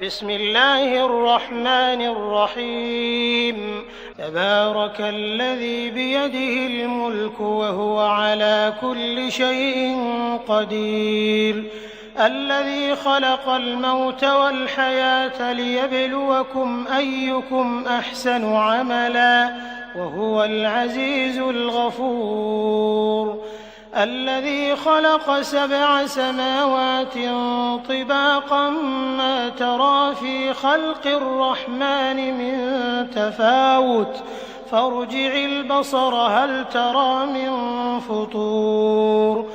بسم الله الرحمن الرحيم تبارك الذي بيده الملك وهو على كل شيء قدير الذي خلق الموت والحياة ليبلوكم أيكم أحسن عملا وهو العزيز الغفور الذي خلق 7 سماوات طباقا ما ترى في خلق الرحمن من تفاوت فارجع البصر هل ترى من فطور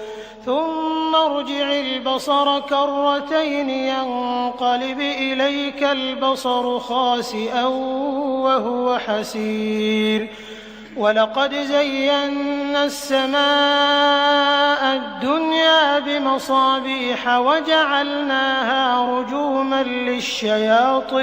ثم ارجع البصر كرتين ينقلب إليك البصر خاسئا وهو حسير ولقد زينا السماء الدنيا بمصابيح وجعلناها رجوما للشياطين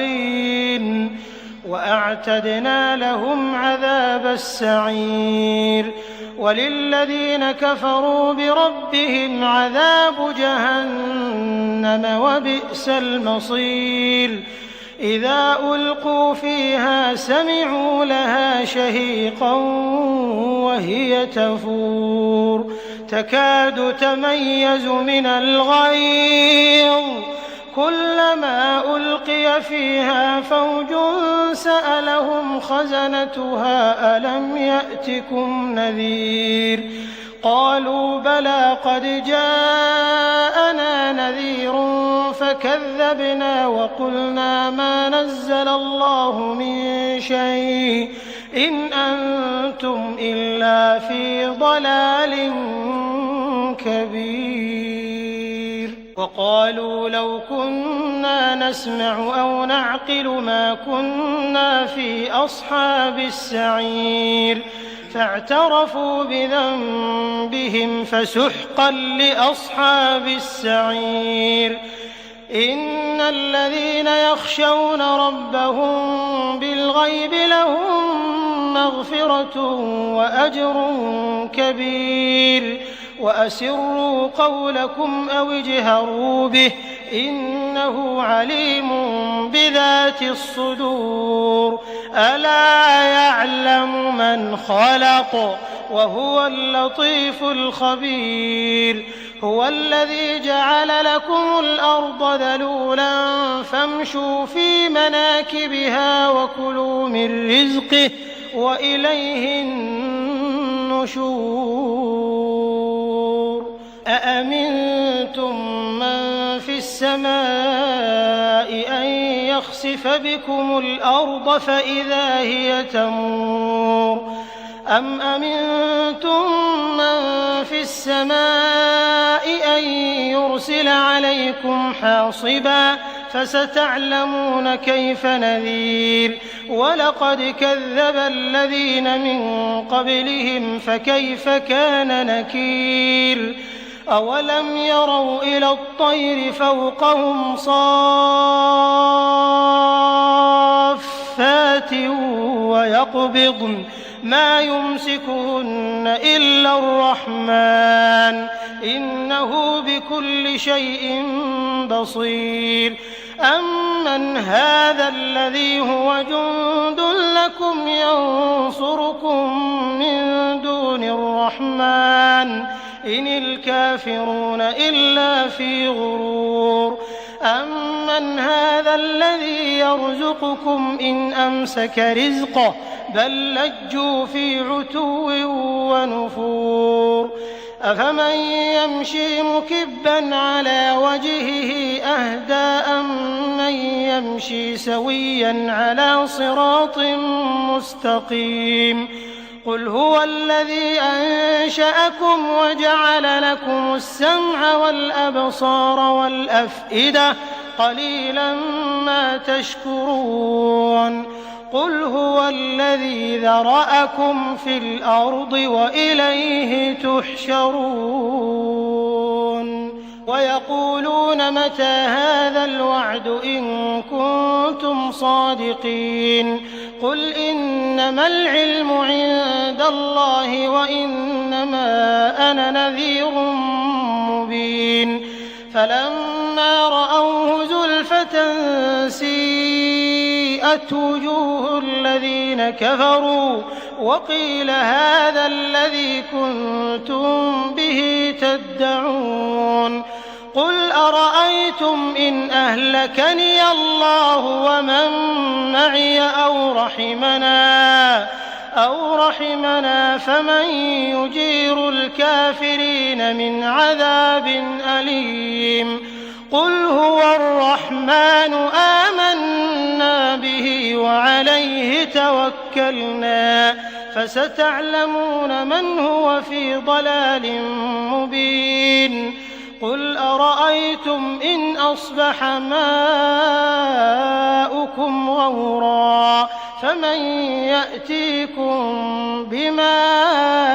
وأعتدنا لهم عذاب السعير وللذين كفروا بربهم عذاب جهنم وبئس المصير إذا ألقوا فيها سمعوا لها شهيقا وهي تفور تكاد تميز من الغيظ كلما ألقي فيها فوج سألهم خزنتها ألم يأتكم نذير قالوا بلى قد جاءنا نذير فكذبنا وقلنا ما نزل الله من شيء إن أنتم إلا في ضلال كبير وقالوا لو كنا نسمع أو نعقل ما كنا في أصحاب السعير فاعترفوا بذنبهم فسحقا لأصحاب السعير إن الذين يخشون ربهم بالغيب لهم مغفرة وأجر كبير وأسروا قولكم أو اجهروا به إنه عليم بذات الصدور ألا يعلم من خلق وهو اللطيف الخبير هو الذي جعل لكم الأرض ذلولا فامشوا في مناكبها وكلوا من رزقه وإليه النشور أأمنتم من في السماء أن يخسف بكم الأرض فإذا هي تمور أم أمنتم من في السماء أن يرسل عليكم حاصبا فستعلمون كيف نذير ولقد كذب الذين من قبلهم فكيف كان نكير أولم يروا إلى الطير فوقهم صافات ويقبضن ما يمسكهن إلا الرحمن إنه بكل شيء بصير أمن هذا الذي هو جند لكم ينصركم من دون الرحمن إن الكافرون إلا في غرور أمن هذا الذي يرزقكم إن أمسك رزقه بل لجوا في عتو ونفور أفمن يمشي مكبا على وجهه أهدى أمن يمشي سويا على صراط مستقيم قل هو الذي أنشأكم وجعل لكم السمع والأبصار والأفئدة قليلا ما تشكرون قل هو الذي ذرأكم في الأرض وإليه تحشرون ويقولون متى هذا الوعد إن كنتم صادقين قل إنما العلم عند الله وإنما أنا نذير مبين فلما رأوه زلفة سيئت وجوه الذين كفروا وقيل هذا الذي كنتم به تدعون قل أرأيتم إن أهلكني الله ومن معي أو رحمنا فمن يجير الكافرين من عذاب أليم قل هو الرحمن آمنا به وعليه توكلنا فستعلمون من هو في ضلال مبين قل أرأيتم إن أصبح ماؤكم غورا فمن يأتيكم بماء